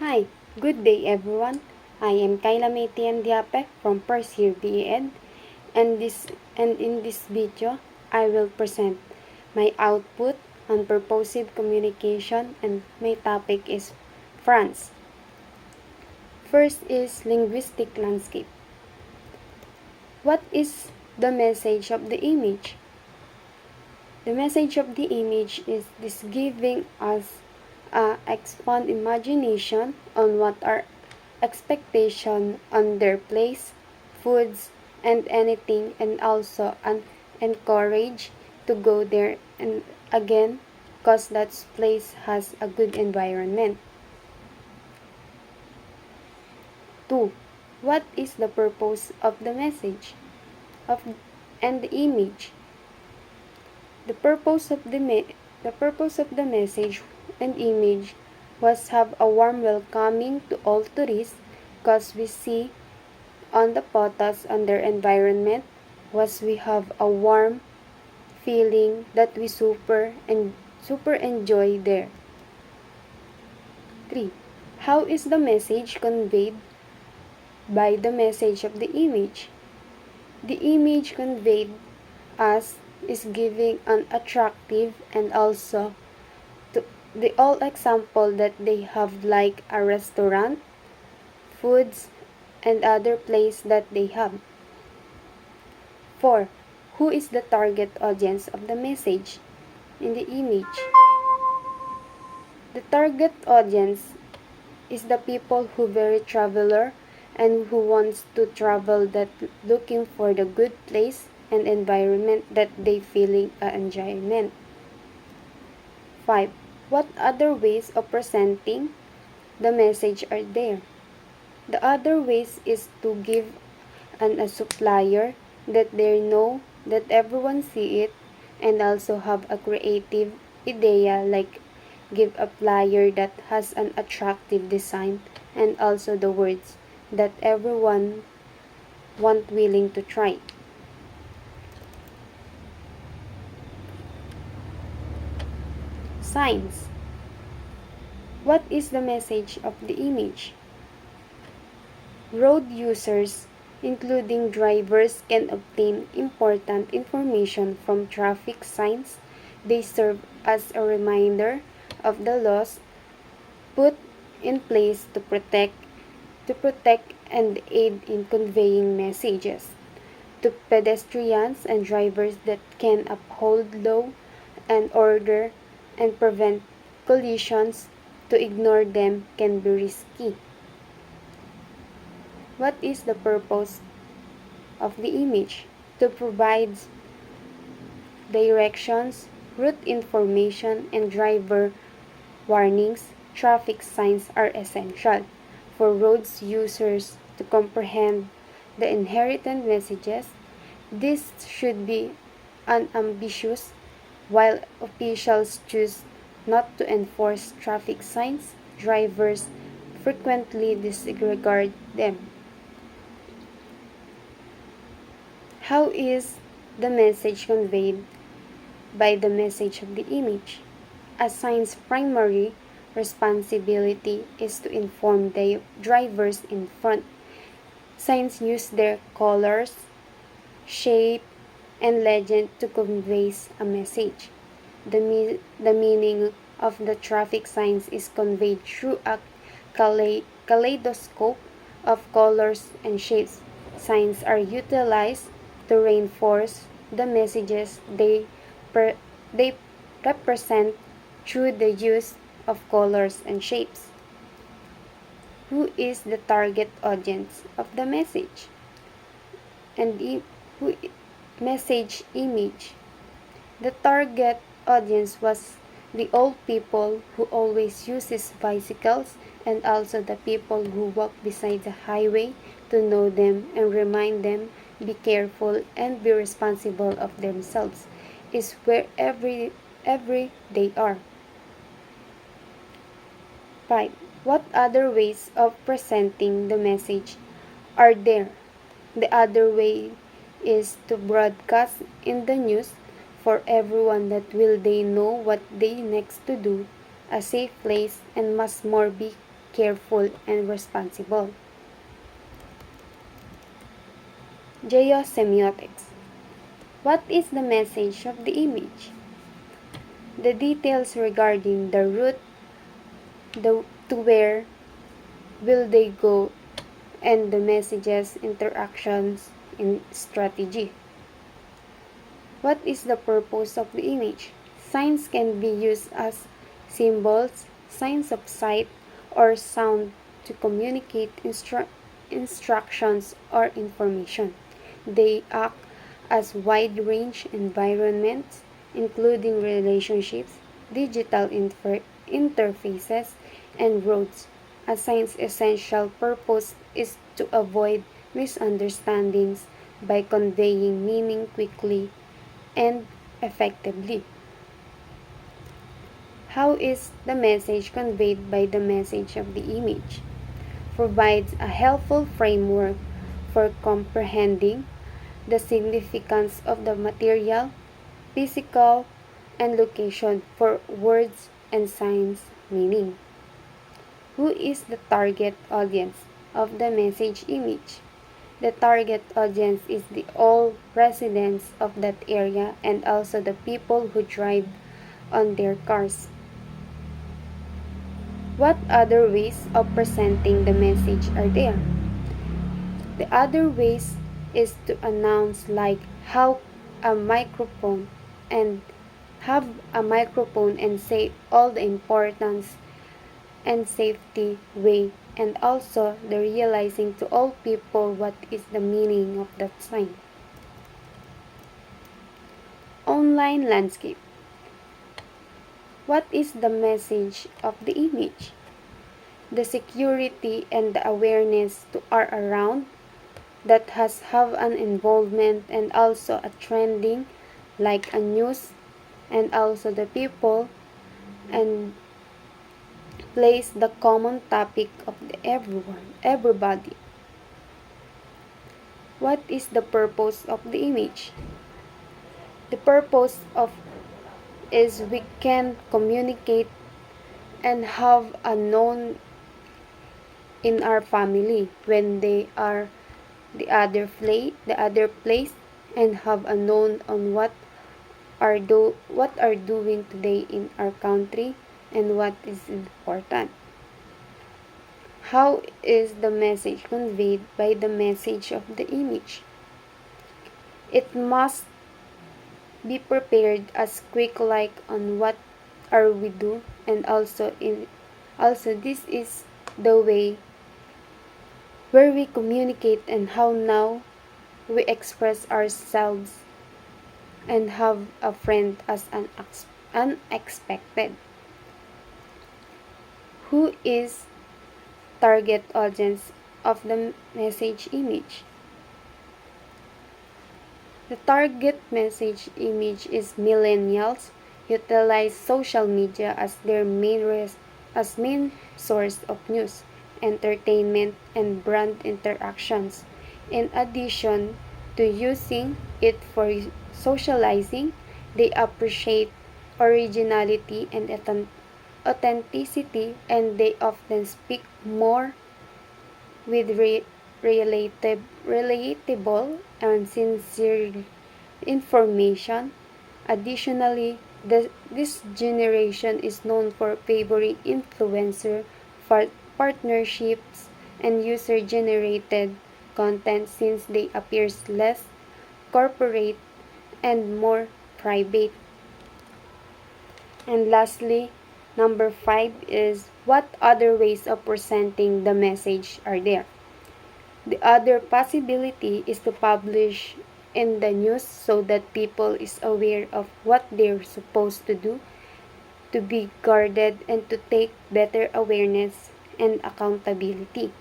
Hi, good day everyone. I am Kayla Maytian Diape from First Year BEd and in this video I will present my output on purposive communication and my topic is France. First is linguistic landscape. What is the message of the image? The message of the image is this giving us expand imagination on what our expectation on their place, foods, and anything, and also encourage to go there and again because that place has a good environment. 2. What is the purpose of the message and the image? The purpose of the message and image was have a warm welcoming to all tourists because we see on the photos on their environment was we have a warm feeling that we super enjoy there. 3. How is the message conveyed by the message of the image? The image conveyed as is giving an attractive and also the all example that they have like a restaurant, foods, and other place that they have. 4. Who is the target audience of the message in the image? The target audience is the people who very traveler and who wants to travel that looking for the good place and environment that they feeling enjoyment. 5. What other ways of presenting the message are there? The other ways is to give a supplier that they know that everyone see it and also have a creative idea like give a flyer that has an attractive design and also the words that everyone want willing to try. Signs. What is the message of the image? Road users, including drivers, can obtain important information from traffic signs. They serve as a reminder of the laws put in place to protect and aid in conveying messages to pedestrians and drivers that can uphold law and order and prevent collisions. To ignore them can be risky. What is the purpose of the image? To provide directions, route information, and driver warnings. Traffic signs are essential for roads users to comprehend the inherent messages. This should be unambiguous. While officials choose not to enforce traffic signs, drivers frequently disregard them. How is the message conveyed by the message of the image? A sign's primary responsibility is to inform the drivers in front. Signs use their colors, shape, and legend to convey a message. The meaning of the traffic signs is conveyed through a kaleidoscope of colors and shapes. Signs are utilized to reinforce the messages they represent through the use of colors and shapes. Who is the target audience of the message? And message image. The target audience was the old people who always uses bicycles and also the people who walk beside the highway to know them and remind them be careful and be responsible of themselves is wherever they are. 5. What other ways of presenting the message are there? The other way is to broadcast in the news for everyone that they know what they next to do, a safe place and must more be careful and responsible. Geosemiotics. What is the message of the image? The details regarding the route to where will they go and the messages, interactions, and strategy. What is the purpose of the image? Signs can be used as symbols, signs of sight, or sound to communicate instructions or information. They act as wide-range environments, including relationships, digital interfaces, and roads. A sign's essential purpose is to avoid misunderstandings by conveying meaning quickly and effectively. How is the message conveyed by the message of the image? Provides a helpful framework for comprehending the significance of the material, physical, and location for words and signs meaning. Who is the target audience of the message image? The target audience is all residents of that area and also the people who drive on their cars. What other ways of presenting the message are there? The other ways is to announce like how a microphone and have a microphone and say all the importance and safety way, and also the realizing to all people what is the meaning of that sign. Online landscape. What is the message of the image? The security and the awareness to are around that have an involvement and also a trending like a news and also the people and place the common topic of everybody. What is the purpose of the image? The purpose of is we can communicate and have a known in our family when they are the other place and have a known on what are doing today in our country and what is important. How is the message conveyed by the message of the image? It must be prepared as quick like on what are we do and also this is the way where we communicate and how now we express ourselves and have a friend as unexpected. Who is target audience of the message image? The target message image is millennials utilize social media as their main source of news, entertainment, and brand interactions. In addition to using it for socializing, they appreciate originality and authenticity, and they often speak more with relatable and sincere information. Additionally, this generation is known for favoring influencer partnerships and user-generated content since they appears less corporate and more private. And lastly, number 5 is what other ways of presenting the message are there? The other possibility is to publish in the news so that people is aware of what they're supposed to do, to be guarded and to take better awareness and accountability.